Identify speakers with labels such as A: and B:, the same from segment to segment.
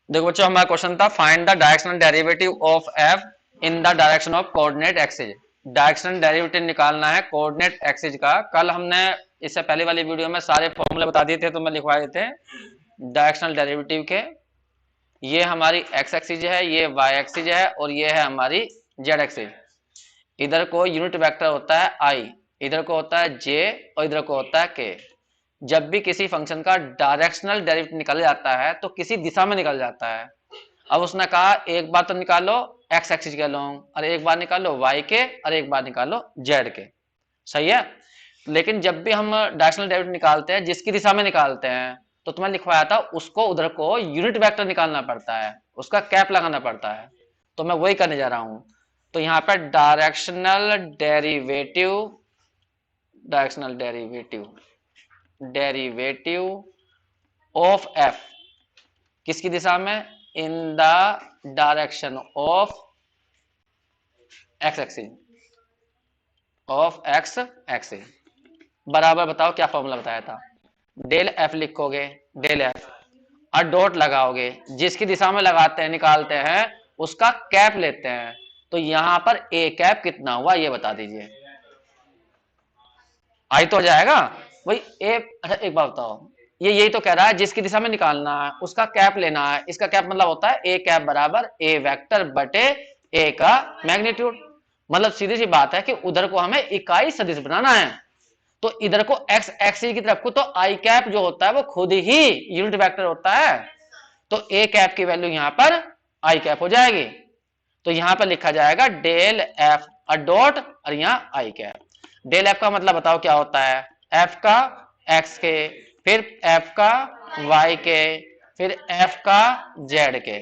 A: देखो बच्चों, हमारा क्वेश्चन था find the directional derivative of F in the direction of coordinate axis. Directional derivative निकालना है कोऑर्डिनेट एक्सिस का। कल हमने इससे पहले वाली वीडियो में सारे फॉर्मूले बता दिए थे, तो मैं लिखवा देते हैं डायरेक्शनल डेरिवेटिव के। ये हमारी एक्स एक्सिस है, ये वाई एक्सिस है, और ये है हमारी जेड एक्सिस। इधर को यूनिट वेक्टर होता है आई, इधर को होता है जे, और इधर को होता है के। जब भी किसी फंक्शन का डायरेक्शनल डेरिवेटिव निकल जाता है तो किसी दिशा में निकल जाता है। अब उसने कहा एक बार तो निकालो एक्स एक्सिस के लॉन्ग, और एक बार निकालो वाई के, और एक बार निकालो जेड के। सही है। लेकिन जब भी हम डायरेक्शनल डेरिवेटिव निकालते हैं जिसकी दिशा में निकालते हैं, तो तुम्हें लिखवाया था उसको उधर को यूनिट वेक्टर निकालना पड़ता है, उसका कैप लगाना पड़ता है। तो मैं वही करने जा रहा हूं। तो यहां पर डायरेक्शनल डेरिवेटिव ऑफ एफ किसकी दिशा में? In the direction of x axis, बराबर बताओ क्या फॉर्मूला बताया था। डेल एफ लिखोगे, डेल एफ, और डॉट लगाओगे, जिसकी दिशा में लगाते हैं निकालते हैं उसका कैप लेते हैं। तो यहां पर ए कैप कितना हुआ ये बता दीजिए। आई तो हो जाएगा वही ए। अच्छा एक बात बताओ, ये यही तो कह रहा है जिसकी दिशा में निकालना है उसका कैप लेना है। इसका कैप मतलब होता है ए कैप बराबर ए वेक्टर बटे ए का मैग्नीट्यूड। मतलब सीधी सी बात है कि उधर को हमें इकाई सदिश बनाना है। तो इधर को एक्स एक्सिस की तरफ को तो आई कैप जो होता है वो खुद ही यूनिट वेक्टर होता है। तो ए कैप की वैल्यू यहां पर आई कैप हो जाएगी। तो यहां पर लिखा जाएगा डेल एफ डॉट, और यहां आई कैप। डेल एफ का मतलब बताओ क्या होता है? एफ का एक्स के, फिर एफ का वाई के, फिर एफ का जेड के,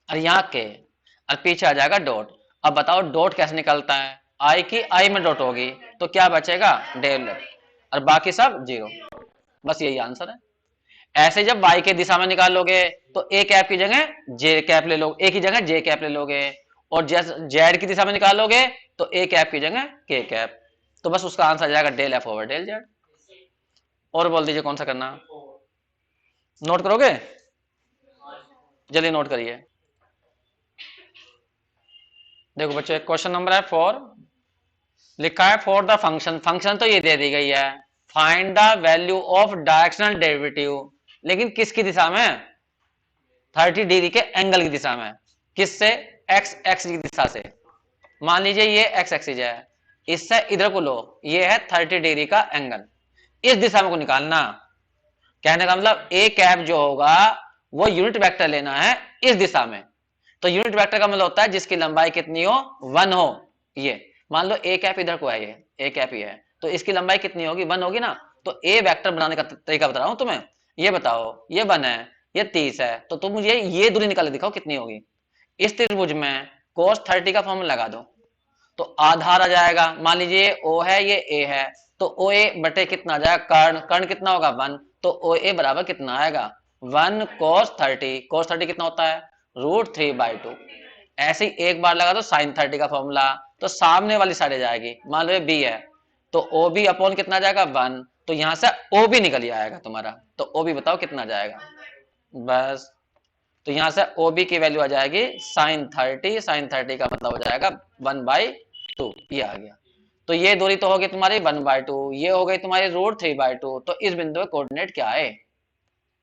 A: और यहां के, और पीछे आ जाएगा डॉट। अब बताओ डॉट कैसे निकलता है? आई की आई में डॉट होगी तो क्या बचेगा? डेल एफ, और बाकी सब जीरो। बस यही आंसर है। ऐसे जब y के दिशा में निकालोगे तो ए कैप की जगह जे कैप ले लो, ए की जगह जे कैप ले लोगे। और जेड की दिशा में निकालोगे तो ए कैप की जगह के कैप। तो बस उसका आंसर आ जाएगा del F over del Z. और बोल दीजिए कौन सा करना, नोट करोगे? जल्दी नोट करिए। देखो बच्चों, क्वेश्चन नंबर है 4। लिखा है फॉर द फंक्शन, फंक्शन तो ये दे दी गई है, find the value of directional derivative. लेकिन किसकी दिशा में? 30 डिग्री के एंगल की दिशा में। किससे? एक्स एक्स की दिशा से। मान लीजिए ये एक्स एक्सिस है, इससे इधर को लो, ये है 30 डिग्री का एंगल। इस दिशा में को निकालना। कहने का मतलब ए कैप जो होगा वो यूनिट वेक्टर लेना है इस दिशा में। तो यूनिट वेक्टर का मतलब होता है जिसकी लंबाई कितनी हो? 1 हो। ये मान लो ए कैप इधर को है, ये ए कैप ही है, तो इसकी लंबाई कितनी होगी? 1 होगी ना। तो ए वेक्टर बनाने का तरीका बता रहा हूं तुम्हें। ये बताओ, ये 1 है, ये 30 है, तो तुम मुझे ये दूरी निकाल के दिखाओ कितनी होगी। इस त्रिभुज में cos 30 का फॉर्मूला लगा दो, तो आधार आ जाएगा। मान लीजिए ओ है, ये ए है, तो ओ ए बटे कितना आ जाएगा? कर्ण, कर्ण कितना होगा? 1। तो ओ ए बराबर कितना आएगा? 1 cos 30। cos 30 कितना होता है? √3/2। ऐसे ही एक बार लगा दो sin 30 का फॉर्मूला, तो सामने वाली साइड आ जाएगी। मान लो ये बी है, तो ओ बी अपॉन कितना आ जाएगा? 1। तो यहां से ओ बी निकल आएगा तुम्हारा। तो ओ बी बताओ कितना जाएगा? बस। तो यहां से ओबी की वैल्यू आ जाएगी साइन 30। साइन 30 का मतलब हो जाएगा 1/2। ये आ गया। तो ये दूरी तो होगी तुम्हारी 1/2, ये हो गई तुम्हारी √3/2। तो इस बिंदु का कोऑर्डिनेट क्या है?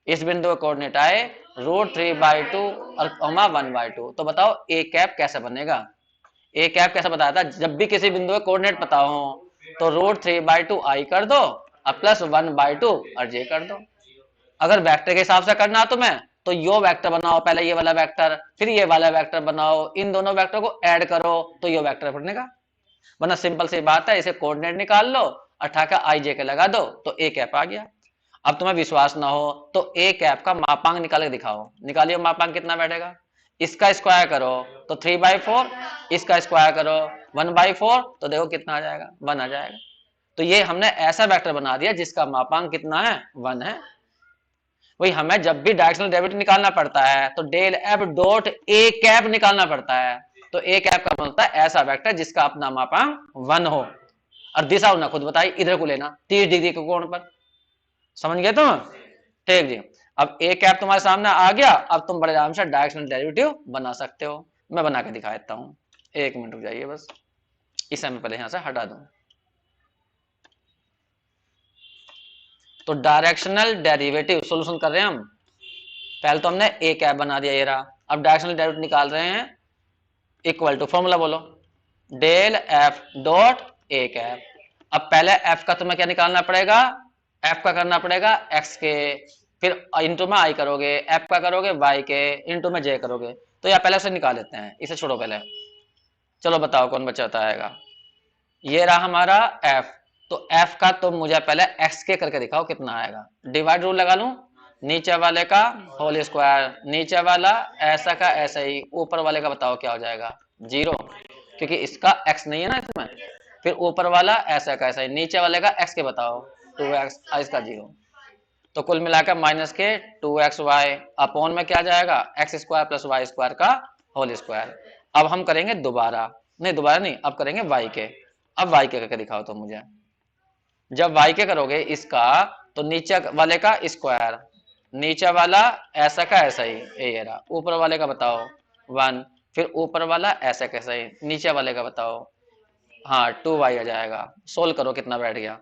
A: इस बिंदु का कोऑर्डिनेट आए √3/2 और 1/2। तो बताओ ए कैप कैसे बनेगा? ए कैप कैसे बताया था? जब भी किसी बिंदु का कोऑर्डिनेट पता हो तो √3/2 आई कर दो, और प्लस 1/2 और जे कर दो। अगर वेक्टर के हिसाब से करना तुम्हें, तो यो वेक्टर बनाओ, पहले ये वाला वेक्टर, फिर ये वाला वेक्टर बनाओ, इन दोनों वेक्टर को ऐड करो तो यो वेक्टर बनेगा। वरना सिंपल सी बात है, इसे कोऑर्डिनेट निकाल लो, अठाका आई जे के लगा दो, तो ए कैप आ गया। अब तुम्हें विश्वास ना हो तो ए कैप का मापांक निकाल के दिखाओ। निकालिए मापांक कितना बैठेगा। इसका स्क्वायर करो तो 3/4, इसका स्क्वायर करो 1/4, तो देखो कितना आ जाएगा? 1 आ जाएगा। तो ये हमने ऐसा वेक्टर बना दिया जिसका मापांक कितना है? 1 है। वही हमें जब भी डायरेक्शनल डेरिवेटिव निकालना पड़ता है तो डेल एफ डॉट ए कैप निकालना पड़ता है। तो ए कैप का मतलब है ऐसा वेक्टर जिसका अपना मापांक 1 हो, और दिशा उन्हें खुद बताई, इधर को लेना 30 डिग्री के कोण पर। समझ गए तुम? ठीक जी। अब ए कैप तुम्हारे सामने आ गया, अब तुम बड़े आराम से डायरेक्शनल डेरिवेटिव बना सकते हो। मैं बना के दिखा देता हूं, एक मिनट रुक जाइए बस, इसे मैं पहले यहां से हटा दूं। तो डायरेक्शनल डेरिवेटिव सोल्यूशन कर रहे हैं हम। पहले तो हमने ए कैप बना दिया, ये रहा। अब डायरेक्शनल डेरिवेटिव निकाल रहे हैं, इक्वल टू फॉर्मूला बोलो, डेल एफ डॉट ए कैप। अब पहले एफ का तुम्हें क्या निकालना पड़ेगा, एफ का करना पड़ेगा एक्स के, फिर इंटू में आई करोगे, एफ का करोगे वाई के, इंटू में जे करोगे। तो या पहले से निकाल लेते हैं, इसे छोड़ो पहले। चलो बताओ कौन बचाता आएगा। ये रहा हमारा एफ, तो एफ का तुम मुझे पहले एक्स के करके दिखाओ कितना आएगा। डिवाइड रूल लगा लूं, नीचे वाले का होल स्क्वायर, नीचे वाला ऐसा का ऐसा ही, ऊपर वाले का बताओ क्या हो जाएगा, 0, क्योंकि इसका एक्स नहीं है ना इसमें। फिर ऊपर वाला ऐसा का ऐसा ही, नीचे वाले का एक्स के बताओ, 2x, इसका 0। तो कुल मिलाकर माइनस के 2xy अपॉन में क्या जाएगा, x square plus Y square का होल स्क्वायर। अब हम करेंगे दोबारा, नहीं दोबारा नहीं, अब करेंगे वाई के। अब वाई के करके दिखाओ तो मुझे। जब वाई के करोगे इसका, तो नीचे वाले का स्क्वायर, नीचे वाला ऐसा का ऐसा ही, ये रहा। ऊपर वाले का बताओ 1, फिर ऊपर वाला ऐसा कैसा ही, नीचे वाले का बताओ, हाँ 2y आ जाएगा। सोल्व करो कितना बैठ गया,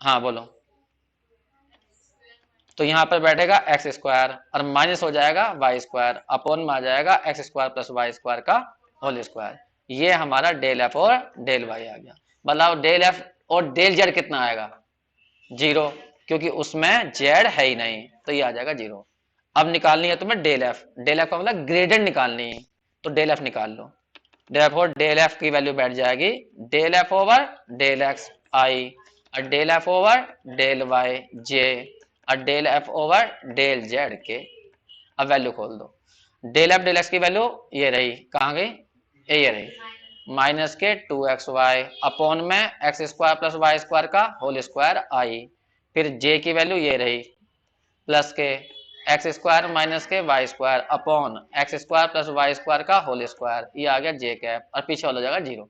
A: हाँ बोलो। तो यहाँ पर बैठेगा एक्स स्क्वायर और माइनस हो जाएगा वाई स्क्वायर, अपॉन में आ जाएगा x square plus Y square का होल स्क्वायर। ये हमारा डेल एफ और डेल वाई आ गया। बताओ डेल एफ और डेल जेड कितना आएगा, 0, क्योंकि उसमें जेड है ही नहीं, तो ये आ जाएगा 0। अब निकालनी है तुम्हें डेल एफ, डेल एफ का मतलब ग्रेडेड निकालनी है, तो डेल एफ निकाल लो। डेल एफ की वैल्यू बैठ जाएगी del F over del X I, और del F over del Y J, और del F over del Z के। अब वैल्यू खोल दो, डेल एफ डेल एक्स की वैल्यू ये रही, कहाँ गई, ये रही, माइनस के 2xy अपॉन में x square plus Y square का होल स्क्वायर आई, फिर जे की वैल्यू ये रही, प्लस के एक्स स्क्वायर माइनस के y square upon x square plus Y square का होल स्क्वायर, ये आ गया जे कैप, और पीछे वाला हो जाएगा 0।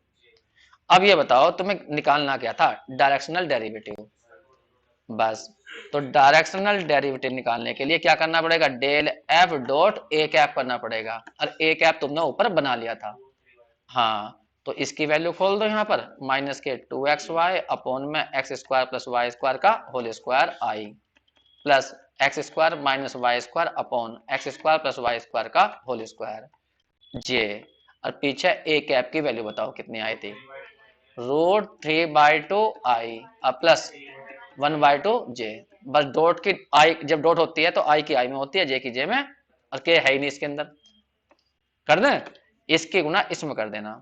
A: अब ये बताओ तुम्हें निकालना क्या था, डायरेक्शनल डेरिवेटिव। बस, तो डायरेक्शनल डेरिवेटिव निकालने के लिए क्या करना पड़ेगा, डेल एफ डॉट ए कैप करना पड़ेगा, और ए कैप तुमने ऊपर बना लिया था। हाँ, तो इसकी वैल्यू खोल दो यहाँ पर, माइनस के 2xy अपॉन में x square plus Y square का whole square I, plus X square minus Y square upon x square plus Y square का होल स्क्वायर जे, और पीछे ए कैप की वैल्यू बताओ कितनी आई थी, √3/2 आई प्लस 1/2 जे। बस डॉट की आई जब डॉट होती है तो आई की आई में होती है, जे की जे में, और के है ही नहीं इसके अंदर। कर दें, इसकी गुना इसमें कर देना,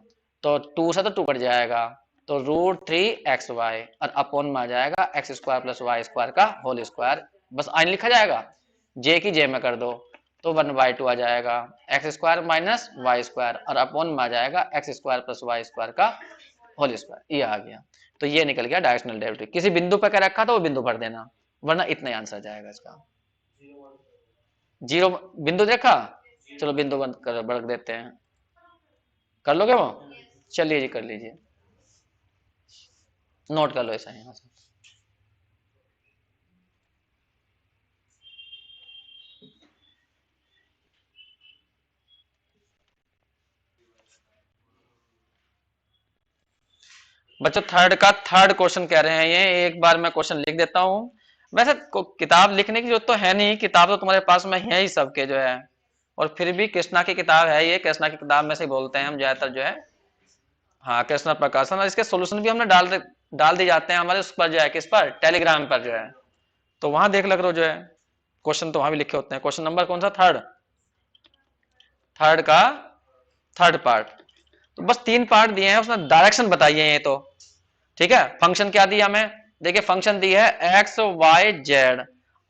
A: तो 2 से तो 2 कट जाएगा, तो √3xy और अपॉन में आ जाएगा x square plus Y square का होल स्क्वायर। बस आई लिखा जाएगा, जे की जे में कर दो, तो 1/2 आ जाएगा, x square minus Y square, और अपॉन में आ जाएगा x square plus Y square का होल स्क्वायर। ये आ गया, तो ये निकल गया डायरेक्शनल डेरिवेटिव। किसी बिंदु पर क्या रखा था वो बिंदु भर देना, वरना इतना ही आंसर जाएगा इसका। 0 बिंदु देखा, चलो बिंदु बंद कर बढ़ देते हैं, कर लोगे वो, चलिए जी कर लीजिए, नोट कर लो ऐसा यहाँ से। बच्चों थर्ड क्वेश्चन कह रहे हैं, ये एक बार मैं क्वेश्चन लिख देता हूँ। वैसे किताब लिखने की जरूरत तो है नहीं, किताब तो तुम्हारे पास में है ही सबके जो है, और फिर भी कृष्णा की किताब है ये, कृष्णा की किताब में से बोलते हैं हम ज्यादातर जो है। हाँ कृष्णा प्रकाशन, और इसके सोल्यूशन भी हमने डाल दी जाते हैं हमारे उस पर जो है, किस पर, टेलीग्राम पर जो है, तो वहां देख लग रो जो है, क्वेश्चन तो वहां भी लिखे होते हैं। क्वेश्चन नंबर कौन सा, थर्ड का थर्ड पार्ट। तो बस 3 पार्ट दिए हैं, उसने डायरेक्शन बताई है ये तो, ठीक है। फंक्शन क्या दिया हमें, देखिए फंक्शन दी है एक्स वाई जेड,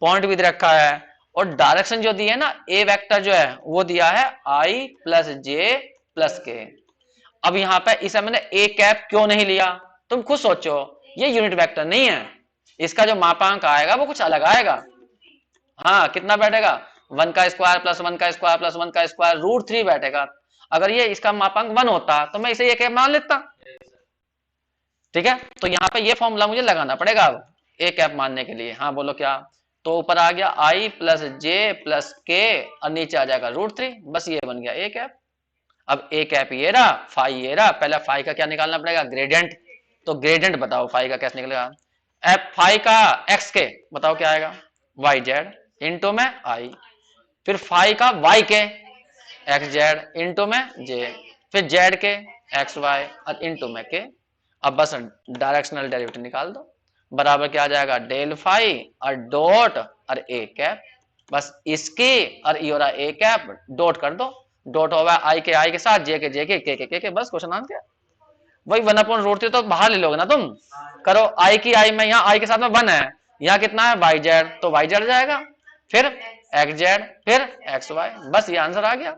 A: पॉइंट भी दे रखा है, और डायरेक्शन जो दी है ना, ए वेक्टर जो है वो दिया है आई प्लस जे प्लस के। अब यहाँ पे इसे मैंने ए कैप क्यों नहीं लिया, तुम खुद सोचो, ये यूनिट वेक्टर नहीं है, इसका जो मापांक आएगा वो कुछ अलग आएगा। हाँ कितना बैठेगा, 1 का स्क्वायर प्लस 1 का स्क्वायर प्लस 1 का स्क्वायर √3 बैठेगा। अगर ये इसका मापांक 1 होता तो मैं इसे ये कैप मान लेता, ठीक है। तो यहाँ पे ये फॉर्मूला मुझे लगाना पड़ेगा अब, ए कैप मानने के लिए। हाँ बोलो क्या? तो ऊपर आ गया आई प्लस जे प्लस के और नीचे आ जाएगा √3, बस ये बन गया ए कैप। अब ए कैप ये रहा, फाई ये रहा, पहले फाई का क्या निकालना पड़ेगा? ग्रेडियंट। तो ग्रेडियंट बताओ फाई का कैसे निकलेगा? एफ फाई का एक्स के बताओ क्या आएगा? वाई जेड इंटू में आई, फिर फाई का वाई के एक्स जेड इंटू में जे, फिर जेड के एक्स वाई और इंटू में के। अब बस डायरेक्शनल डेरिवेटिव निकाल दो, बराबर क्या आ जाएगा? डेल फाई और डॉट और ए कैप, बस इसकी और ई और ए कैप डॉट कर दो, डॉट होगा आई के साथ जे के बस क्वेश्चन आंसर। वही 1/√3 तो बाहर ले लोगे ना तुम, करो आई में, यहाँ आई के साथ में 1 है, यहाँ कितना है? वाई जेड, तो वाई जेड जाएगा, फिर एक्स जेड, फिर एक्स वाई, बस ये आंसर आ गया।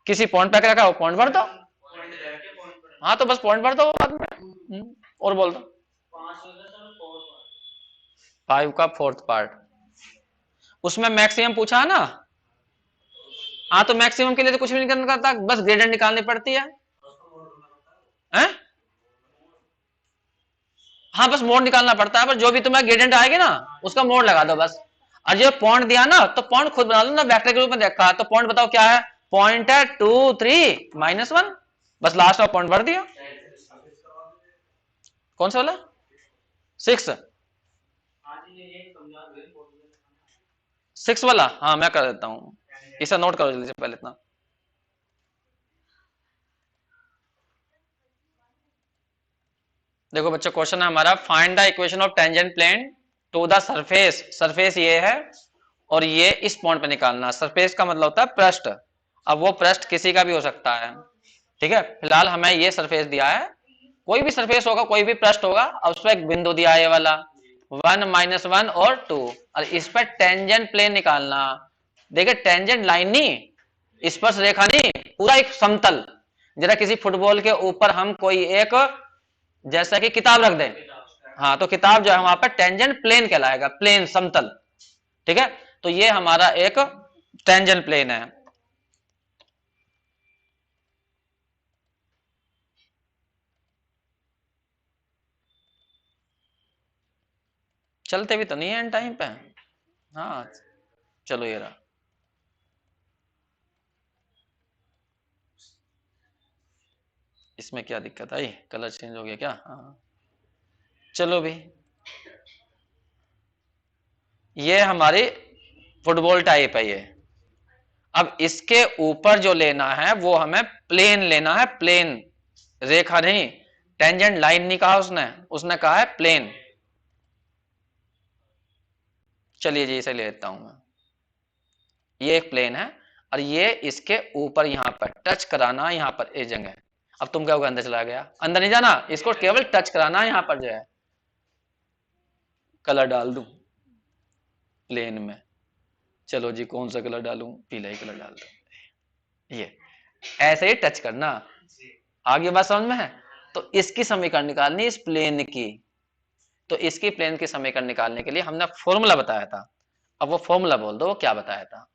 A: किसी पॉइंट पे रखा वो पॉइंट भर दो। हाँ तो बस पॉइंट भर दो बाद में। और बोल दो 5 का 4th पार्ट, उसमें मैक्सिमम पूछा है ना। हाँ तो मैक्सिमम के लिए तो कुछ भी नहीं करना पड़ता, बस ग्रेडियंट निकालनी पड़ती है। हैं? हाँ बस मोड निकालना पड़ता है, पर जो भी तुम्हें ग्रेडियंट आएगी ना उसका मोड लगा दो बस। और जो पॉइंट दिया ना तो पॉइंट खुद बना लो ना, वेक्टर के रूप में देखा तो पॉइंट बताओ क्या है? पॉइंट है 2 3 -1, बस लास्ट में पॉइंट भर दिया। कौन सा वाला? 6 6 वाला? हाँ मैं कर देता हूँ, इसे नोट करो जल्दी से पहले इतना। देखो बच्चों क्वेश्चन है हमारा, find the equation of tangent plane to the surface. Surface ये है और ये इस पॉइंट पे निकालना। सरफेस का मतलब होता है पृष्ठ। अब वो पृष्ठ किसी का भी हो सकता है, ठीक है। फिलहाल हमें ये सरफेस दिया है, कोई भी सरफेस होगा, कोई भी पृष्ठ होगा। अब उस पर एक बिंदु दिया है ये वाला 1 -1 और 2, और इस पर टेंजेंट प्लेन निकालना। देखिए टेंजेंट लाइन नहीं, स्पर्श रेखा नहीं, पूरा एक समतल। जरा किसी फुटबॉल के ऊपर हम कोई एक जैसा कि किताब रख दें, हाँ तो किताब जो है वहां पर टेंजेंट प्लेन कहलाएगा, प्लेन समतल, ठीक है। तो ये हमारा एक टेंजेंट प्लेन है। चलते भी तो नहीं है इन टाइम पे। हाँ चलो ये रहा। इसमें क्या दिक्कत आई? कलर चेंज हो गया क्या? हाँ चलो भी, ये हमारी फुटबॉल टाइप है ये। अब इसके ऊपर जो लेना है वो हमें प्लेन लेना है, प्लेन, रेखा नहीं। टेंजेंट लाइन नहीं कहा उसने, उसने कहा है प्लेन। चलिए जी इसे ले लेता हूं मैं, ये एक प्लेन है और ये इसके ऊपर यहां पर टच कराना, यहां पर ये जगह। अब तुम क्या होगा? अंदर चला गया, अंदर नहीं जाना, इसको केवल टच कराना है, यहां पर जो है कलर डाल दूं प्लेन में। चलो जी कौन सा कलर डालूं? पीला ही कलर डाल दूं। ये ऐसे ही टच करना, आगे बात समझ में है। तो इसकी समीकरण निकालनी इस प्लेन की, तो इसकी प्लेन की समीकरण निकालने के लिए हमने फॉर्मूला बताया था। अब वो फॉर्मूला बोल दो, वो क्या बताया था?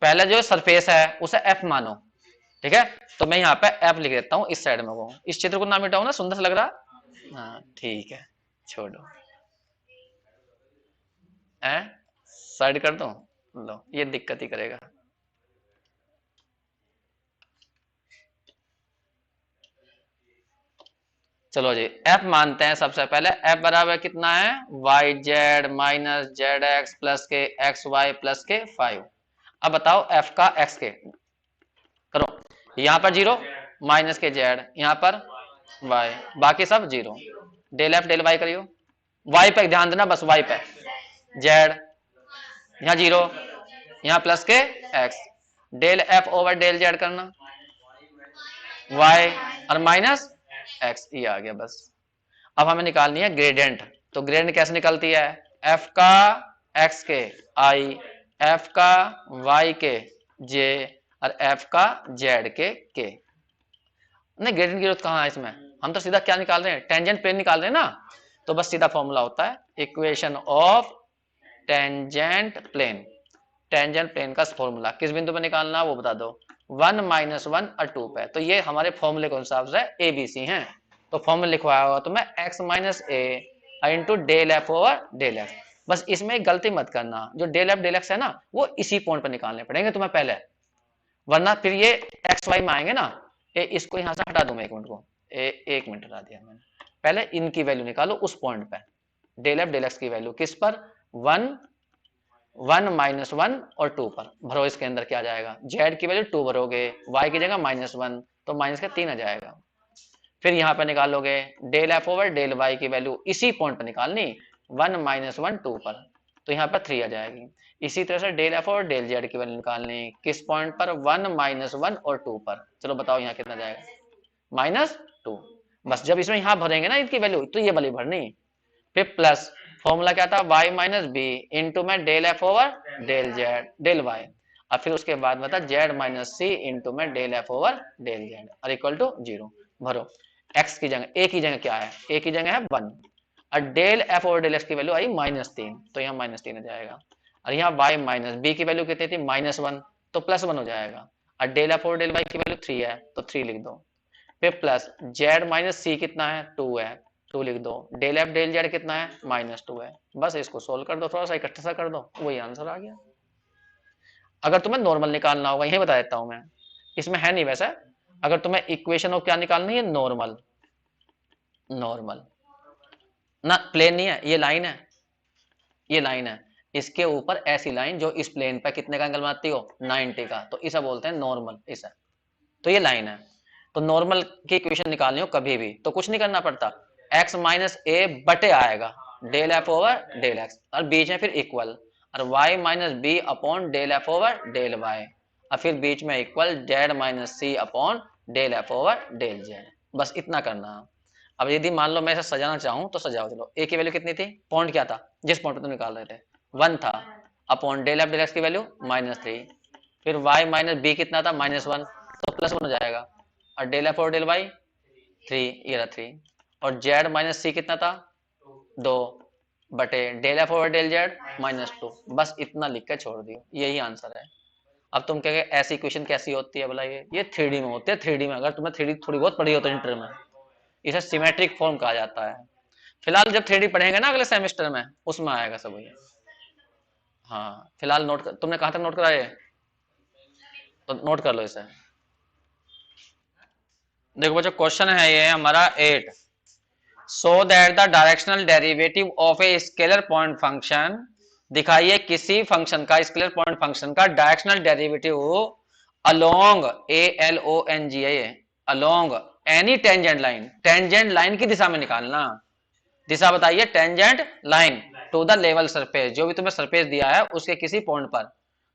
A: पहले जो सरफेस है उसे एफ मानो, ठीक है। तो मैं यहाँ पे एफ लिख देता हूँ इस साइड में, वो इस चित्र को ना मिटाऊं ना, सुंदर से लग रहा। हाँ ठीक है, छोड़ो, साइड कर दो, लो ये दिक्कत ही करेगा। चलो जी एफ मानते हैं सबसे पहले। एफ बराबर कितना है? Y z minus z x plus के एक्स वाई प्लस के 5। अब बताओ एफ का एक्स के करो, यहां पर 0 माइनस के जेड, यहां पर वाई, बाकी सब 0। डेल एफ डेल वाई करियो, वाई पे ध्यान देना, बस वाई पे जेड, यहाँ 0, यहाँ प्लस के x, del F over del z करना, वाई और माइनस एक्स, ये आ गया बस। अब हमें निकालनी है ग्रेडियंट। तो ग्रेडियंट कैसे निकलती है? एफ का एक्स के आई, एफ का वाई के जे और एफ का जेड के नहीं, ग्रेडियंट की जरूरत कहाँ है इसमें? हम तो सीधा क्या निकाल रहे हैं? टेंजेंट प्लेन निकाल रहे हैं ना। तो बस सीधा फॉर्मूला होता है equation of tangent plane. Tangent plane का फॉर्मूला किस बिंदु पे निकालना वो बता दो, 1 -1 और 2 पे। तो ये हमारे फॉर्मूले के हिसाब से ए बी सी हैं। तो फॉर्मूला लिखवाया होगा तो मैं x - a into del F over del x. बस इसमें एक गलती मत करना, जो डेल एफ डेल एक्स है ना वो इसी पॉइंट पर निकालने पड़ेंगे तुम्हें पहले, वरना फिर ये एक्स वाई में आएंगे ना। इसको यहां से हटा दूं मैं, एक मिनट को, एक मिनट हटा दिया मैंने। पहले इनकी वैल्यू निकालो उस पॉइंट पे, डेल एफ डेल एक्स की वैल्यू किस पर, 1 -1 और 2 पर भरो। इसके अंदर क्या आ जाएगा, जेड की वैल्यू 2 भरोगे, वाई की जगह -1 तो माइनस का 3 आ जाएगा। फिर यहाँ पे निकालोगे del F over del y की वैल्यू इसी पॉइंट पर निकालनी, 1 -1 2 पर, तो यहाँ पर 3 आ जाएगी। इसी तरह से del F over del z की वैल्यू निकालनी किस पॉइंट पर, 1 -1 और 2 पर। चलो बताओ यहाँ कितना जाएगा, -2। बस जब इसमें यहाँ भरेंगे ना इनकी वैल्यू तो ये वाली भरनी, फिर प्लस फॉर्मूला क्या था, y माइनस बी इंटू में del F over del z del Y, और फिर उसके बाद बता जेड माइनस सी इंटू में del F over del Z और इक्वल टू 0। भरो x की जगह, a की जगह क्या है, a की जगह है 1, और del F over del x की वैल्यू आई -3 तो यहाँ -3 आ जाएगा। और यहाँ y माइनस बी की वैल्यू कितनी थी, -1 तो +1 हो जाएगा, और del F over del y की वैल्यू 3 है तो 3 लिख दो। फिर प्लस जेड माइनस सी कितना है, 2 है, 2 लिख दो। डेल एफ डेल जेड कितना है, -2 है। बस इसको सोल्व कर दो, थोड़ा सा इकट्ठा सा कर दो, वही आंसर आ गया। अगर तुम्हें नॉर्मल निकालना होगा, यही बता देता हूं मैं, इसमें है नहीं वैसे। अगर तुम्हें इक्वेशन ऑफ क्या निकालनी है, नॉर्मल, नॉर्मल ना, प्लेन नहीं है, ये लाइन है, ये लाइन है, इसके ऊपर ऐसी लाइन जो इस प्लेन पर कितने का एंगल बनाती हो, 90 का, तो इसे बोलते हैं नॉर्मल, इसे। तो ये लाइन है, तो नॉर्मल की इक्वेशन निकालनी हो कभी भी तो कुछ नहीं करना पड़ता, x माइनस ए बटे आएगा del F over del X, और बीच में फिर इक्वल, और y minus B upon del F over del Y, और फिर बीच में equal Z minus C upon del F over del Z. बस इतना करना। अब यदि मान लो मैं इसे सजाना चाहूं तो सजाओ। चलो ए की वैल्यू कितनी थी, पॉइंट क्या था जिस पॉइंट पे तुम निकाल रहे थे, 1 था, upon del F del x की वैल्यू -3, फिर y माइनस बी कितना था, -1 तो +1 हो जाएगा, और डेल एफ और डेल वाई 3, ये रहा 3, और जेड माइनस सी कितना था, 2 बटे डेल एफ और डेल जेड -2। बस इतना लिख के छोड़ दियो, यही आंसर है। अब तुम कहोगे ऐसी इक्वेशन कैसी होती है, बोला ये 3D में होती है। 3D में अगर तुम्हें 3D थोड़ी बहुत पढ़ी हो तो इंटर में, इसे सिमेट्रिक फॉर्म कहा जाता है। फिलहाल जब 3D पढ़ेंगे ना अगले सेमेस्टर में, उसमें आएगा सब ये। हाँ फिलहाल नोट कर, तुमने कहाँ तक नोट कराया है, तो नोट कर लो इसे। देखो बच्चों क्वेश्चन है ये हमारा 8, so that the directional derivative of a scalar point function, दिखाइए किसी फंक्शन का, स्केलर पॉइंट फंक्शन का directional derivative along ALONG along any tangent line, tangent line की दिशा में निकालना। दिशा बताइए, tangent line to the level surface, जो भी तुम्हें सरफेस दिया है उसके किसी पॉइंट पर,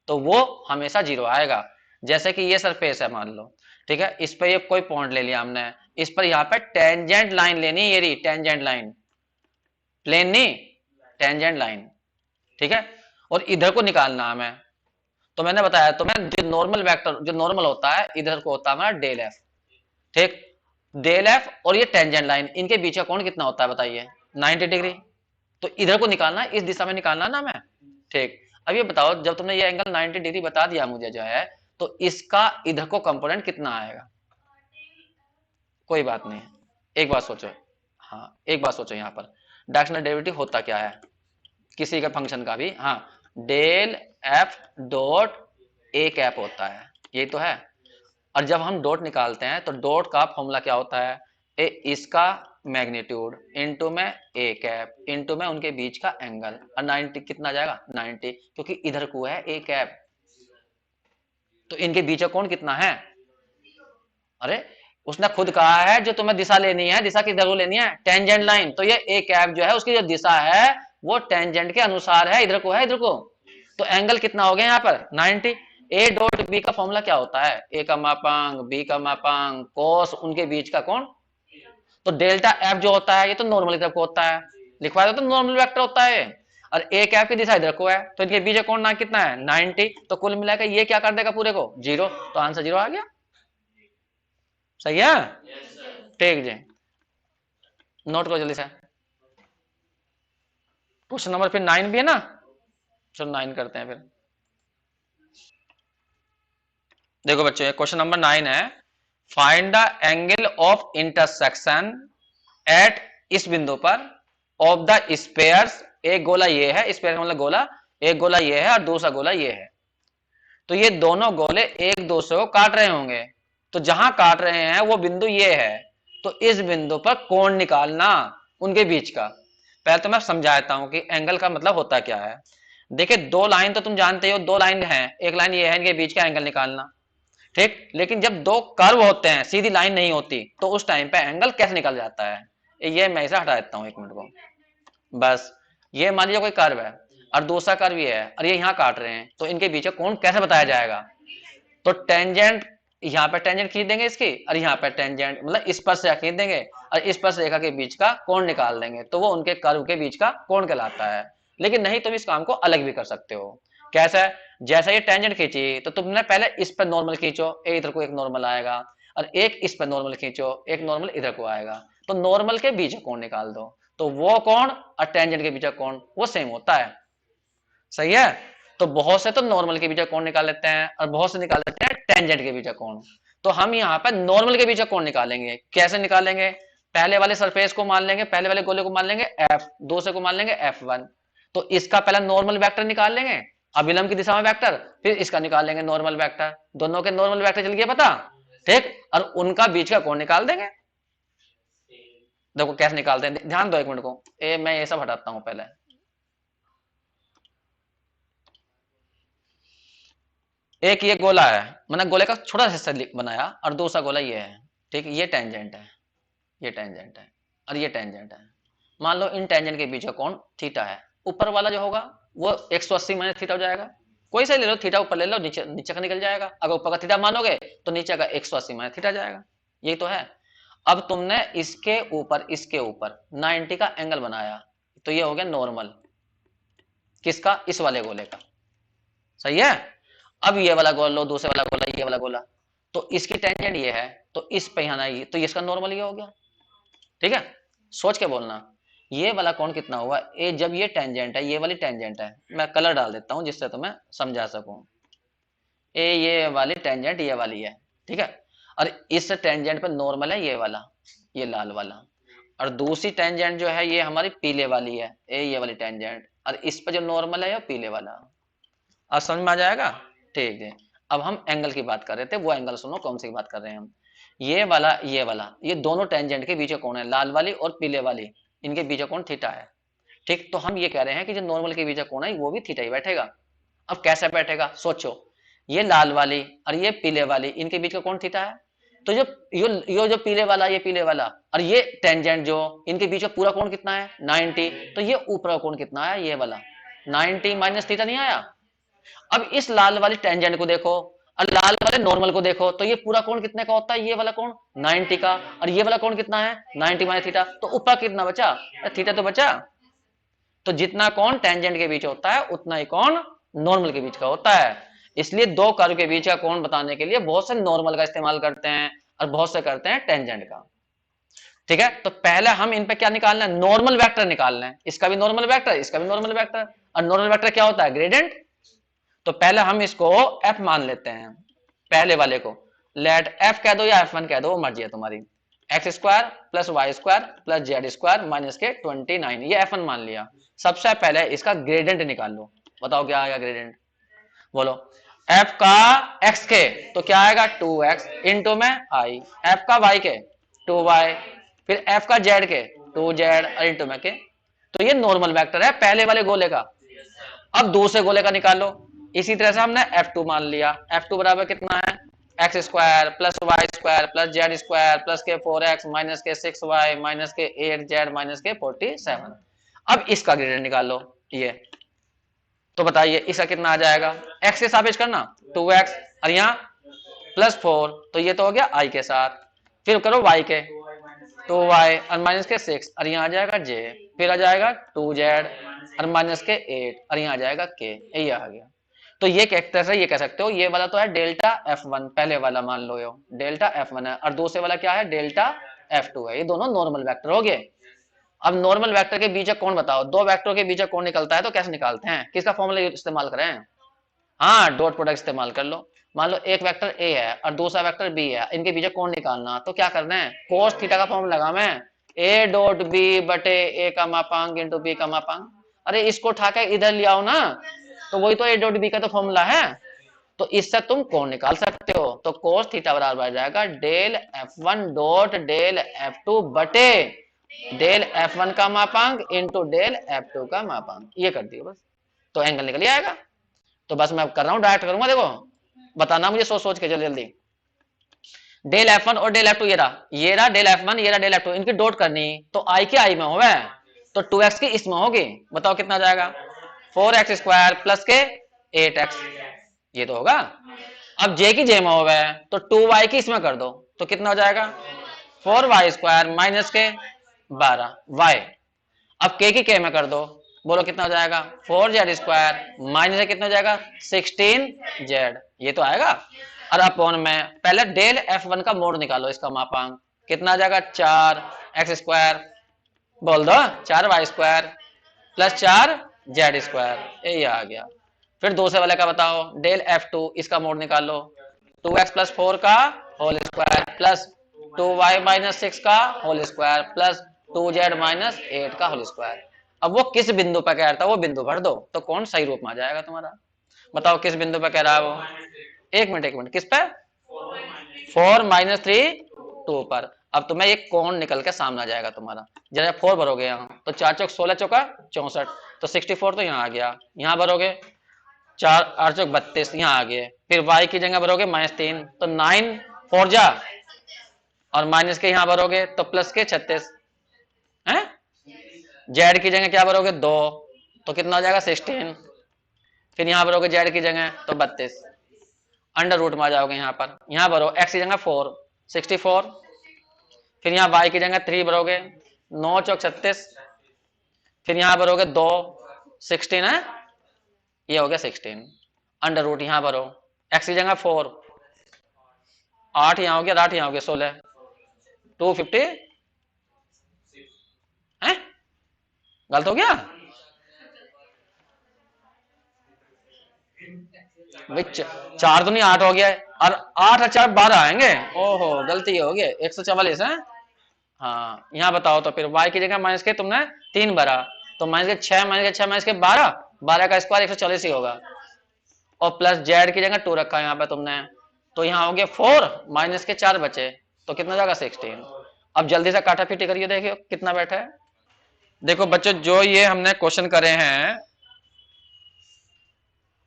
A: तो वो हमेशा 0 आएगा। जैसे कि ये सरफेस है मान लो, ठीक है, इस पे ये कोई पॉइंट ले लिया हमने, इस पर यहाँ पे टेंजेंट लाइन लेनी है, ये रही टेंजेंट लाइन, प्लेन नहीं, टेंजेंट लाइन, ठीक है, और इधर को निकालना हमें। तो मैंने बताया तुम्हें जो नॉर्मल वेक्टर, जो नॉर्मल होता है इधर को होता है हमारा डेल एफ, ठीक, डेल एफ और ये टेंजेंट लाइन, इनके बीच का कोण कितना होता है बताइए, 90 डिग्री। तो इधर को निकालना, इस दिशा में निकालना ना हमें, ठीक। अब ये बताओ जब तुमने ये एंगल 90 डिग्री बता दिया मुझे जो है, तो इसका इधर को कंपोनेंट कितना आएगा, कोई बात नहीं, एक बात सोचो, हाँ एक बात सोचो, यहाँ पर डायरेक्शनल डेरिवेटिव होता क्या है किसी का फंक्शन का भी, हाँ, डेल एफ डॉट ए कैप होता है, ये तो है। और जब हम डॉट निकालते हैं तो डॉट का फॉर्मूला क्या होता है, ए इसका मैग्नीट्यूड इंटू में ए कैप इंटू में उनके बीच का एंगल, और 90 कितना आ जाएगा, 90, क्योंकि इधर को है ए कैप, तो इनके बीच का कोण कितना है, अरे उसने खुद कहा है जो तुम्हें दिशा लेनी है, दिशा किधर को लेनी है, टेंजेंट लाइन, तो ये ए कैप जो है उसकी जो दिशा है वो टेंजेंट के अनुसार है, इधर को है, इधर को, तो एंगल कितना हो गया यहाँ पर 90। ए डॉट बी का फॉर्मूला क्या होता है, ए का मापांक बी का मापांक कोस उनके बीच का कोण, तो डेल्टा एफ जो होता है ये तो नॉर्मल की तरफ को होता है, लिखवाया तो नॉर्मल वेक्टर होता है, और ए कैप की दिशा इधर को है, तो इनके बीच का कोण ना कितना है 90, तो कुल मिलाकर ये क्या कर देगा पूरे को 0, तो आंसर 0 आ गया, सही है, ठीक जी, नोट करो जल्दी से। क्वेश्चन नंबर फिर 9 भी है ना, चलो 9 करते हैं फिर। देखो बच्चों क्वेश्चन नंबर 9 है, find the angle of intersection at, इस बिंदु पर ऑफ द स्पेयर्स, एक गोला ये है, स्पेयर मतलब गोला, एक गोला ये है और दूसरा गोला ये है। तो ये दोनों गोले एक दूसरे को काट रहे होंगे, तो जहां काट रहे हैं वो बिंदु ये है, तो इस बिंदु पर कोण निकालना उनके बीच का। पहले तो मैं समझाता हूं कि एंगल का मतलब होता क्या है। देखिए दो लाइन तो तुम जानते हो, दो लाइन है, एक लाइन ये है, इनके बीच का एंगल निकालना, ठीक। लेकिन जब दो कर्व होते हैं, सीधी लाइन नहीं होती, तो उस टाइम पे एंगल कैसे निकल जाता है, ये मैं इसे हटा देता हूं एक मिनट को। बस ये मान लीजिए कोई कर्व है और दूसरा कर्व ये है और ये यहाँ काट रहे हैं, तो इनके बीच का कोण कैसे बताया जाएगा। तो टेंजेंट, यहाँ पे टेंजेंट खींच देंगे इसकी, और यहाँ पे टेंजेंट मतलब स्पर्श रेखा खींच देंगे और स्पर्श रेखा के बीच का कोण निकाल देंगे, तो वो उनके कर्व के बीच का कोण कहलाता है। लेकिन नहीं, तुम इस काम को अलग भी कर सकते हो। कैसे? जैसा ये टेंजेंट खींची तो तुमने पहले इस पर नॉर्मल खींचो, इधर को एक नॉर्मल आएगा, और एक इस पर नॉर्मल खींचो, एक नॉर्मल इधर को आएगा, तो नॉर्मल के बीच कोण निकाल दो, तो वो कोण और टेंजेंट के बीच का कोण वो सेम होता है। सही है। तो बहुत से तो नॉर्मल के बीच का कोण निकाल लेते हैं और बहुत से निकाल लेते हैं टेंजेंट के बीच का कोण। तो हम यहाँ पर नॉर्मल के बीच का कोण निकालेंगे। कैसे निकालेंगे? पहले वाले सरफेस को मान लेंगे, पहले वाले गोले को मान लेंगे एफ, दूसरे को मान लेंगे F1। तो इसका पहला नॉर्मल वेक्टर निकाल लेंगे, अभिलंब की दिशा में वेक्टर, फिर इसका निकाल लेंगे नॉर्मल वेक्टर। दोनों के नॉर्मल वेक्टर चल गया पता, ठीक। और उनका बीच का कोण निकाल देंगे। देखो कैसे निकालते हैं, ध्यान दो एक मिनट को, मैं ये सब हटाता हूं पहले। एक ये गोला है, मैंने गोले का छोटा सा हिस्सा बनाया, और दूसरा गोला ये है, ठीक। ये टेंजेंट है, ये टेंजेंट है और ये टेंजेंट है। मान लो इन टेंजेंट के बीच का कोण थीटा है। ऊपर वाला जो होगा वो 180 माइनस थीटा हो जाएगा। कोई सा ले लो, थीटा ऊपर ले लो, नीचे नीचे का निकल जाएगा। अगर ऊपर का थीटा मानोगे तो नीचे का 180 माइनस थीटा जाएगा। यही तो है। अब तुमने इसके ऊपर 90 का एंगल बनाया, तो ये हो गया नॉर्मल किसका, इस वाले गोले का। सही है। अब ये वाला गोला लो, दूसरे वाला गोला, ये वाला गोला, तो इसकी टेंजेंट ये है, तो इस पे यहाँ ये, तो इसका नॉर्मल ये हो गया। ठीक है, सोच के बोलना। ये वाला कोण कितना हुआ, ए जब ये टेंजेंट है, ये वाली टेंजेंट है, मैं कलर डाल देता हूं जिससे तुम्हें समझा सकूं। ए ये वाली टेंजेंट ये वाली है, ठीक है। और इस टेंजेंट पे नॉर्मल है ये वाला, ये लाल वाला। और दूसरी टेंजेंट जो है ये हमारी पीले वाली है, ये वाली टेंजेंट। और इस पे जो नॉर्मल है ये पीले वाला। अब समझ में आ जाएगा? ठीक है। अब हम एंगल की बात कर रहे थे, वो एंगल सुनो कौन सी बात कर रहे हैं हम। ये वाला ये दोनों टेंजेंट के बीच का कोण है, लाल वाली और पीले वाली, इनके बीच का कोण थीटा है। ठीक, तो हम ये कह रहे हैं कि जो नॉर्मल के बीच का कोण है वो भी थीटा ही बैठेगा। अब कैसे बैठेगा सोचो, ये लाल वाली और ये पीले वाली, इनके बीच का कोण थीटा है। तो जो यो जो पीले वाला, ये पीले वाला और ये टेंजेंट जो, इनके बीच का पूरा कोण कितना है 90। तो ये ऊपर का कोण कितना है, ये वाला 90 माइनस थीटा नहीं आया। अब इस लाल वाली टेंजेंट को देखो और लाल वाले नॉर्मल को देखो, तो ये पूरा कोण कितने का होता है, ये वाला कोण 90 का, और ये वाला कोण कितना है 90 माइनस थीटा। तो ऊपर कितना बचा, थीटा तो बचा। तो जितना कोण टेंजेंट के बीच होता है उतना ही कोण नॉर्मल के बीच का होता है। इसलिए दो कर्व के बीच का कोण बताने के लिए बहुत से नॉर्मल का इस्तेमाल करते हैं और बहुत से करते हैं टेंजेंट का। ठीक है, तो पहले हम इन पे क्या निकालना है, नॉर्मल वेक्टर निकालना है। इसका भी नॉर्मल वेक्टर, इसका भी नॉर्मल वेक्टर। और नॉर्मल वेक्टर क्या होता है, ग्रेडियंट। तो पहले हम इसको f मान लेते हैं, पहले वाले को। लेट f कह दो या f1 कह दो, वो मर्जी है तुम्हारी। X square plus Y square plus z square minus k 29, ये f1 मान लिया। सबसे पहले इसका ग्रेडियंट निकाल लो। बताओ क्या आएगा ग्रेडियंट, बोलो। f का x के तो क्या आएगा 2x इंटू में i, f का y के 2y, फिर f का z के 2z और इंटू में के। तो ये नॉर्मल वेक्टर है पहले वाले गोले का। अब दूसरे गोले का निकाल लो। इसी तरह से हमने F2 मान लिया। F2 बराबर कितना है, x square plus Y square plus z square plus k 4x minus के 6y माइनस के 8z माइनस के 47। अब इसका ग्रेडियंट निकाल लो। ये तो बताइए इसका कितना आ जाएगा, x के सापेक्ष करना 2x और यहाँ प्लस 4, तो ये तो हो गया i के साथ। फिर करो y के 2y और माइनस के 6 और यहाँ आ जाएगा j, फिर आ जाएगा 2z और माइनस के 8 और यहाँ आ जाएगा k, ये आ गया। तो ये एक तरह से ये कह सकते हो, ये वाला तो है डेल्टा F1, पहले वाला मान लो यो डेल्टा F1 है, और दूसरे वाला क्या है डेल्टा F2 है। ये दोनों नॉर्मल वेक्टर हो गए। अब नॉर्मल वेक्टर के बीच का कोण बताओ, दो वेक्टरों के बीच का कोण निकलता है तो कैसे निकालते हैं, किसका फॉर्मूला इस्तेमाल करें। हाँ, डॉट प्रोडक्ट इस्तेमाल कर लो। मान लो एक वेक्टर ए है और दूसरा वेक्टर बी है, इनके बीच कोण निकालना, तो क्या करना है, कोस थीटा का फॉर्मूला लगा मैं, ए डॉट बी बटे ए का मापांक इंटू बी का मापांक। अरे इसको उठा के इधर ले आओ ना, तो वही तो ए डॉट बी का तो फॉर्मूला है। तो इससे तुम कौन निकाल सकते हो, तो कोस थीटा बराबर आ जाएगा del F1 dot del F2 बटे डेल F1 का मापांक इंटू डेल F2 का मापांक। ये कर दियो बस, तो एंगल निकल आएगा। तो बस मैं कर रहा हूं, डायरेक्ट करूंगा, देखो बताना मुझे सोच सोच के जल्दी जल्दी। डेल F1 और डेल F2 ये रहा डेल F1, ये रहा डेल F2, इनकी डॉट करनी तो आई के आई में हो, तो 2x की इसमें होगी। बताओ कितना जाएगा, 4x स्क्वायर प्लस के 8x, ये तो होगा। अब j की j में हो तो 2y की इसमें कर दो, तो कितना हो जाएगा 4y स्क्वायर माइनस के 12y। अब k की k में कर दो, बोलो कितना हो जाएगा 4z स्क्वायर माइनस से कितना हो जाएगा 16z, ये तो आएगा। और अपॉन में पहले डेल F1 का मोड निकालो, इसका मापांक कितना आ जाएगा 4x स्क्वायर, बोल दो 4y square plus 4z square, ये आ गया। फिर दूसरे वाले का बताओ, डेल F2 इसका मोड निकाल लो, 2x प्लस 4 का whole square plus 2y minus 6 का whole square plus 2z minus 8 का होल स्क्वायर। अब वो किस बिंदु पर कह रहा था वो बिंदु भर दो, तो कौन सही रूप में आ जाएगा तुम्हारा। बताओ किस बिंदु पर कह रहा है वो, एक मिनट किस पे, 4 माइनस 3 2 पर। अब तुम्हें एक कोण निकल के सामने आ जाएगा तुम्हारा, जरा 4 भरोगे यहाँ तो 4 चौक 16 चौका 64, तो 64 तो यहाँ आ गया, यहाँ भरोगे 4 8 चौक 32, यहाँ आ गए। फिर y की जगह भरोगे -3, तो 9 4 जा, और माइनस के यहाँ भरोगे तो प्लस के 36 है। z की जगह क्या भरोगे 2, तो कितना हो जाएगा 16। फिर यहाँ भरोगे z की जगह तो 32, अंडर रूट में आ जाओगे यहाँ पर, यहाँ भरो x की जगह 4 64, फिर यहाँ y की जगह 3 भरोगे 9 चौक 36, फिर यहाँ भरोगे 2 16 है, ये हो गया 16, अंडर रूट यहाँ भरो x की जगह 4 8 यहाँ हो गया, 8 यहाँ हो गया 16 250 है, गलत हो गया भाई, 4 तो नहीं 8 हो गया, और 8 और 4 12 आएंगे, ओहो गलती हो गई 144 है। हाँ यहाँ बताओ, तो फिर y की जगह माइनस के तुमने 3 भरा, तो माइनस के 6 माइनस के 6 माइनस के 12, 12 का स्क्वायर 140 ही होगा, और प्लस z की जगह 2 रखा यहाँ पे तुमने, तो यहाँ हो गया 4 माइनस के 4 बचे, तो कितना जाएगा 16। अब जल्दी से काटा पीटी करिए, देखिए कितना बैठा है। देखो बच्चों, जो ये हमने क्वेश्चन करे हैं,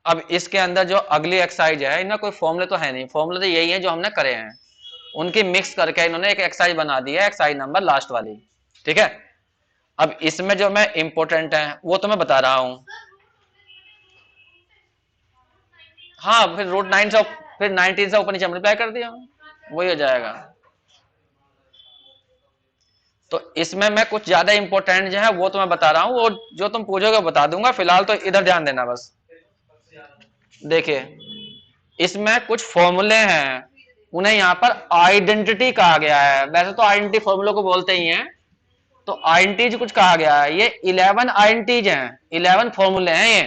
A: अब इसके अंदर जो अगली एक्सरसाइज है, इनमें कोई फॉर्मूले तो है नहीं, फॉर्मूले तो यही है जो हमने करे हैं, उनकी मिक्स करके इन्होंने एक एक्सरसाइज बना दी है, एक्सरसाइज नंबर लास्ट वाली, ठीक है। अब इसमें जो मैं इंपॉर्टेंट है वो तो मैं बता रहा हूं, हाँ फिर रूट 9 से फिर 19 से ऊपर नीचे मल्टीप्लाई कर दिया, वही हो जाएगा। तो इसमें मैं कुछ ज्यादा इंपॉर्टेंट जो है वो तो मैं बता रहा हूं, वो जो तुम पूछोगे बता दूंगा, फिलहाल तो इधर ध्यान देना बस। देखिए इसमें कुछ फॉर्मूले हैं, उन्हें यहाँ पर आइडेंटिटी कहा गया है, वैसे तो आइडेंटिटी फॉर्मूले को बोलते ही हैं, तो आइडेंटिटीज कुछ कहा गया है। ये 11 आइडेंटिटीज हैं, 11 फॉर्मूले हैं ये,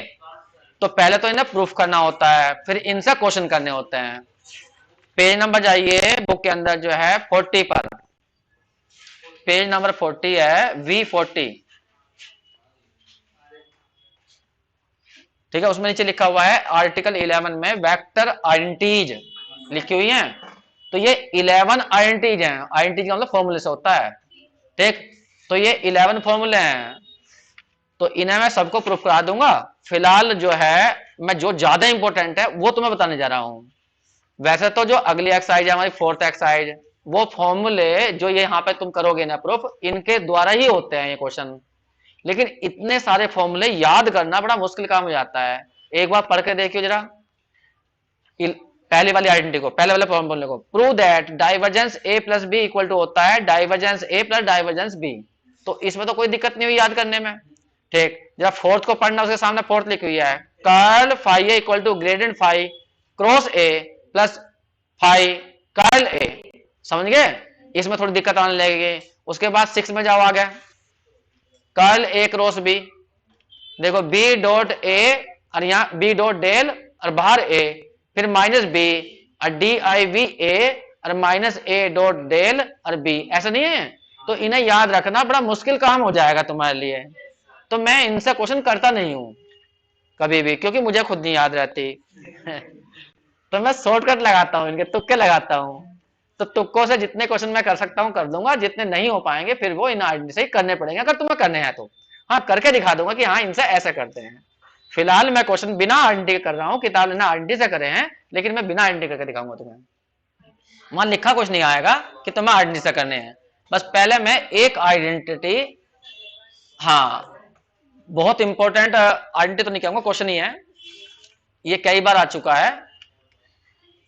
A: तो पहले तो इन्हें प्रूफ करना होता है, फिर इनसे क्वेश्चन करने होते हैं। पेज नंबर जाइए बुक के अंदर जो है 40 पर, पेज नंबर 40 है V40, ठीक है। उसमें नीचे लिखा हुआ है आर्टिकल 11 में वेक्टर आइडेंटिटीज लिखी हुई हैं, तो ये 11 आइडेंटिटीज हैं, आइडेंटिटीज का मतलब फॉर्मूले से होता है, ठीक। तो ये 11 फॉर्मूले हैं, तो इन्हें मैं सबको प्रूफ करा दूंगा। फिलहाल जो है मैं जो ज्यादा इंपॉर्टेंट है वो तुम्हें बताने जा रहा हूं। वैसे तो जो अगली एक्सरसाइज है हमारी 4th एक्सरसाइज, वो फॉर्मूले जो ये यहाँ पे तुम करोगे ना प्रूफ, इनके द्वारा ही होते हैं ये क्वेश्चन, लेकिन इतने सारे फॉर्मूले याद करना बड़ा मुश्किल काम हो जाता है। एक बार पढ़ के देखियो जरा पहले वाली आइडेंटिटी को, पहले वाले फॉर्मूले को, prove that divergence a plus b equal to होता है divergence a plus divergence b। तो इसमें तो कोई दिक्कत नहीं हुई याद करने में, ठीक। जरा 4th को पढ़ना, उसके सामने 4th लिखी हुई है, curl phi a equal to gradient phi cross a plus phi curl a, समझ गए। इसमें थोड़ी दिक्कत आने लगेगी। उसके बाद 6 में जाओ आगे, कर्ल a क्रॉस b, देखो b डॉट a और यहाँ b डॉट डेल और बाहर a, फिर माइनस b और डी आई वी ए और माइनस a डॉट डेल और b, ऐसा नहीं है। तो इन्हें याद रखना बड़ा मुश्किल काम हो जाएगा तुम्हारे लिए। तो मैं इनसे क्वेश्चन करता नहीं हूं कभी भी, क्योंकि मुझे खुद नहीं याद रहती। तो मैं शॉर्टकट लगाता हूं, इनके तुक्के लगाता हूं। तो तुक्कों से जितने क्वेश्चन मैं कर सकता हूं कर दूंगा, जितने नहीं हो पाएंगे फिर वो इन आइडेंटिटी से ही करने पड़ेंगे, अगर तुम्हें करने हैं तो। हाँ, करके दिखा दूंगा कि हाँ इनसे ऐसे करते हैं। फिलहाल मैं क्वेश्चन बिना आइडेंटिटी कर रहा हूँ, किताब लेना आइडेंटिटी से करे हैं, लेकिन मैं बिना आइडेंटिटी करके दिखाऊंगा तुम्हें। वहां लिखा कुछ नहीं आएगा कि तुम्हें आइडेंटिटी से करने हैं, बस पहले मैं एक आइडेंटिटी, हाँ बहुत इंपॉर्टेंट आइडेंटिटी तो नहीं कहूंगा, क्वेश्चन ही है ये, कई बार आ चुका है।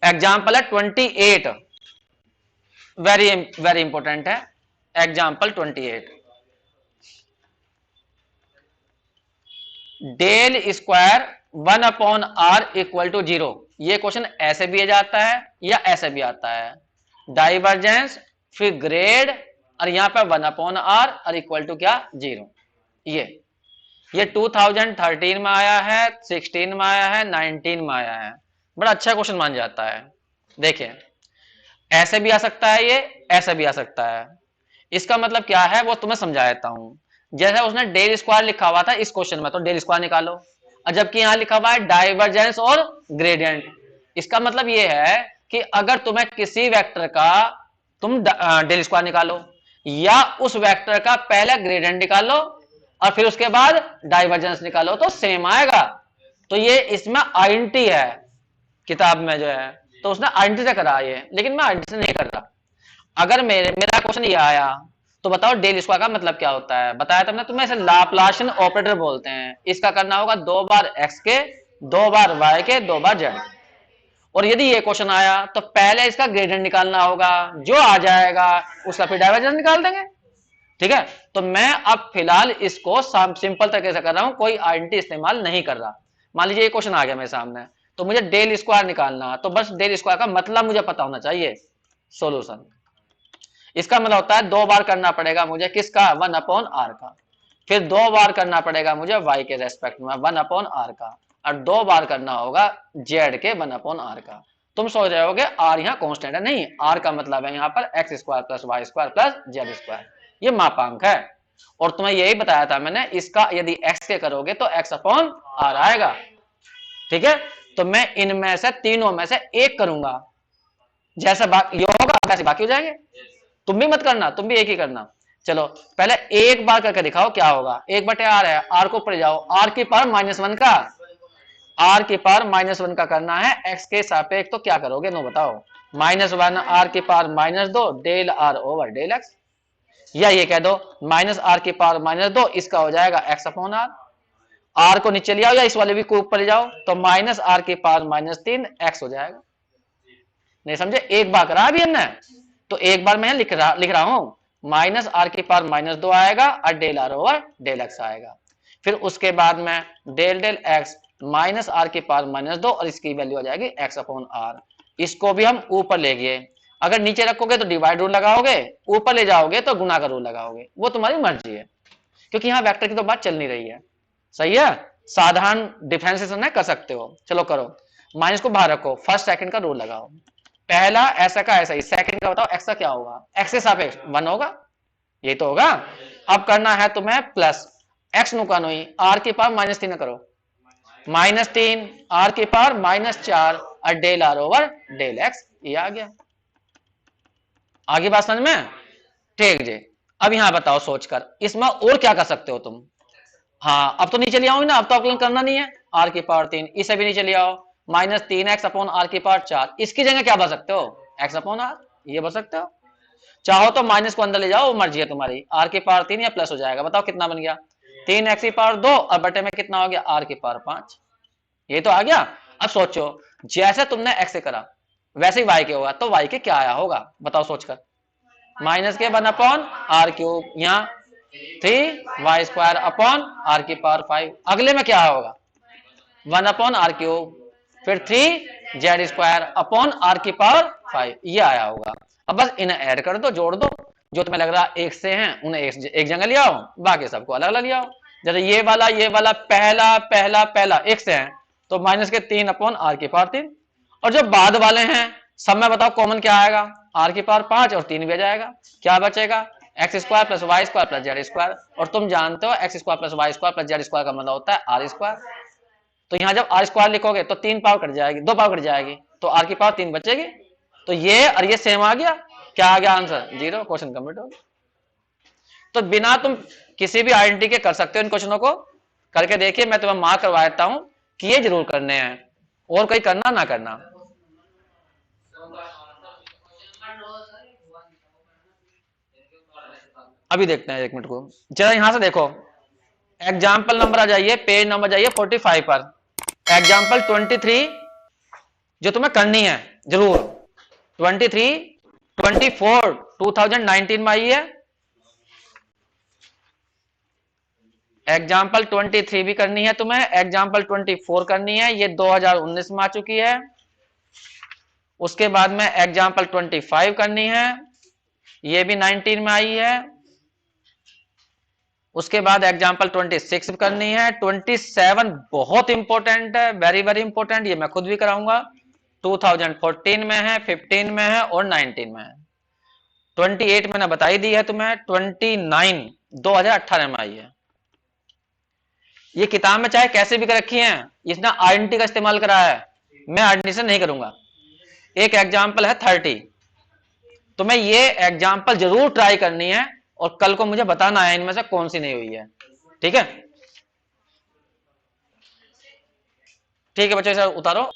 A: एग्जाम्पल है 28, वेरी वेरी इंपॉर्टेंट है। Example 28, del square 1/r equal to 0। ये क्वेश्चन ऐसे भी जाता है या ऐसे भी आता है, डाइवर्जेंस फिर ग्रेड और यहां पर 1/r और इक्वल टू क्या 0। ये 2013 में आया है, 16 में आया है, 19 में आया है। बड़ा अच्छा क्वेश्चन मान जाता है। देखिए ऐसे भी आ सकता है, ये ऐसे भी आ सकता है। इसका मतलब क्या है वो तुम्हें समझा देता हूं। जैसे उसने डेल स्क्वायर लिखा हुआ था इस क्वेश्चन में, तो डेल स्क्वायर निकालो, और जबकि यहां लिखा हुआ है डाइवर्जेंस और ग्रेडियंट। इसका मतलब ये है कि अगर तुम्हें किसी वेक्टर का तुम डेल स्क्वायर निकालो, या उस वेक्टर का पहले ग्रेडियंट निकालो और फिर उसके बाद डाइवर्जेंस निकालो, तो सेम आएगा। तो ये इसमें आइडेंटिटी है किताब में जो है, तो उसने आइडेंटिटी से करा ये, लेकिन मैं आइडेंटिटी से नहीं कर रहा। अगर मेरा क्वेश्चन ये आया तो बताओ डेल स्क्वायर का मतलब क्या होता है, बताया तुमने, तुम्हें इसे लाप्लाशियन ऑपरेटर बोलते हैं। इसका करना होगा 2 बार x के, 2 बार y के, 2 बार z। और यदि ये क्वेश्चन आया तो पहले इसका ग्रेडियंट निकालना होगा, जो आ जाएगा उसका फिर डाइवर्जेंस निकाल देंगे। ठीक है, तो मैं अब फिलहाल इसको सिंपल तरीके से कर रहा हूं, कोई आइडेंटिटी इस्तेमाल नहीं कर रहा। मान लीजिए ये क्वेश्चन आ गया मेरे सामने, तो मुझे डेल स्क्वायर निकालना, तो बस डेल स्क्वायर का मतलब मुझे पता होना चाहिए, सॉल्यूशन। इसका मतलब होता है 2 बार करना पड़ेगा मुझे किसका, 1/r का, फिर 2 बार करना पड़ेगा मुझे y के रेस्पेक्ट में 1/r का, और 2 बार करना होगा z के 1/r का। तुम सोच रहे होगे r यहाँ कांस्टेंट है, नहीं, r का मतलब है यहाँ पर x square plus Y square plus z square, ये मापांक है। और तुम्हें यही बताया था मैंने, इसका यदि x के करोगे तो x/r आएगा। ठीक है, तो मैं इनमें से तीनों में से एक करूंगा, जैसा ये होगा वैसे बाकी हो जाएंगे। तुम भी मत करना, तुम भी एक ही करना। चलो पहले एक बार करके दिखाओ क्या होगा। 1/r है, r को ऊपर जाओ, r की पावर -1 का, r की पावर -1 का करना है x के सापेक्ष, तो क्या करोगे नो बताओ, -1 r की power -2 del r over del x, या ये कह दो -r की पावर -2, इसका हो जाएगा x/r। r को नीचे ले आओ या इस वाले भी को ऊपर ले जाओ, तो -r की पावर -3 x हो जाएगा। नहीं समझे, एक बार करा अभी हमने, तो एक बार मैं लिख रहा हूं, -r की पावर -2 आएगा और del r over del x आएगा। फिर उसके बाद में डेल डेल x -r की पावर -2 और इसकी वैल्यू आ जाएगी x/r। इसको भी हम ऊपर ले गए, अगर नीचे रखोगे तो डिवाइड रूल लगाओगे, ऊपर ले जाओगे तो गुणा का रूल लगाओगे, वो तुम्हारी मर्जी है, क्योंकि यहाँ वेक्टर की तो बात चल नहीं रही है। सही है, साधारण डिफरेंशिएशन कर सकते हो। चलो करो, माइनस को बाहर रखो, फर्स्ट सेकंड का रूल लगाओ। पहला ऐसा का ऐसा ही, सेकंड का बताओ एक्स का क्या होगा, एक्स के सापेक्ष 1 होगा, यही तो होगा। अब करना है तुम्हें प्लस एक्स नुकानो ही, आर की पावर -3 करो, -3 आर की पावर -4 और del r over del x, ये आ गया। आगे बात समझ में, ठीक जी। अब यहां बताओ सोचकर, इसमें और क्या कर सकते हो तुम। हाँ अब तो नीचे ले आओगे ना, अब तो अवकलन करना नहीं है, आर की पावर 3, इसे भी नीचे ले आओ, -3x/r की पावर 4, इसकी जगह क्या बच सकते हो, x/r, ये बच सकते हो। चाहो तो माइनस को अंदर ले जाओ, मर्जी है तुम्हारी, r की पावर 3 या प्लस हो जाएगा, बताओ कितना बन गया, 3x की पावर 2 और बटे में कितना हो गया, r की पावर 5, ये तो आ गया। अब सोचो जैसे तुमने x से करा वैसे ही y के होगा, तो y के क्या आया होगा बताओ सोचकर, -1/r³, यहाँ 3y² की पावर 5, अगले में क्या होगा 1/r³, फिर 3z² की पावर 5, ये आया होगा। अब बस इन्हें ऐड कर दो, जोड़ दो, जो तुम्हें लग रहा है एक से हैं उन्हें एक जगह ले आओ, बाकी सबको अलग अलग ले आओ। जैसे ये वाला पहला पहला पहला एक से है, तो -3/r की पावर 3, और जो बाद वाले हैं सब में बताओ कॉमन क्या आएगा, r की पावर 5 और 3 भी आ जाएगा, क्या बचेगा x square plus Y square plus z square, और तुम जानते हो x square plus Y square plus z square का मतलब होता है आर स्क्वायर। तो यहां जब आर स्क्वायर लिखोगे तो 3 पावर कट जाएगी, 2 पावर कट जाएगी, तो आर की पावर 3 बचेगी। तो ये और ये सेम आ गया, क्या आ गया आंसर? 0। क्वेश्चन कंप्लीट हो गया। तो बिना तुम किसी भी आइडेंटिटी के कर सकते हो इन क्वेश्चनों को। करके देखिए, मैं तुम्हें मार्क करवा देता हूं कि ये जरूर करने हैं, और कहीं करना ना करना। अभी देखते हैं, 1 मिनट को जरा यहां से देखो। एग्जाम्पल नंबर आ जाइए, पेज नंबर जाइए 45 पर। एग्जाम्पल 23 जो तुम्हें करनी है जरूर, 23 24 2019 में आई है। एग्जाम्पल 23 भी करनी है तुम्हें, एग्जाम्पल 24 करनी है, ये 2019 में आ चुकी है। उसके बाद में एग्जाम्पल 25 करनी है, ये भी 19 में आई है। उसके बाद एग्जाम्पल 26 करनी है। 27 बहुत इंपॉर्टेंट है, वेरी वेरी इंपॉर्टेंट, ये मैं खुद भी कराऊंगा। 2014 में है, 15 में है और 19 में है। 28 मैंने बताई दी है तुम्हें। 29 2018 में आई है। ये किताब में चाहे कैसे भी कर रखी है, इसने आइडेंटिटी का इस्तेमाल करा है, मैं आइडेंटिटी से नहीं करूंगा। एक एग्जाम्पल है 30, तो मैं ये एग्जाम्पल जरूर ट्राई करनी है, और कल को मुझे बताना है इनमें से कौन सी नहीं हुई है। ठीक है, ठीक है बच्चों, इसे उतारो।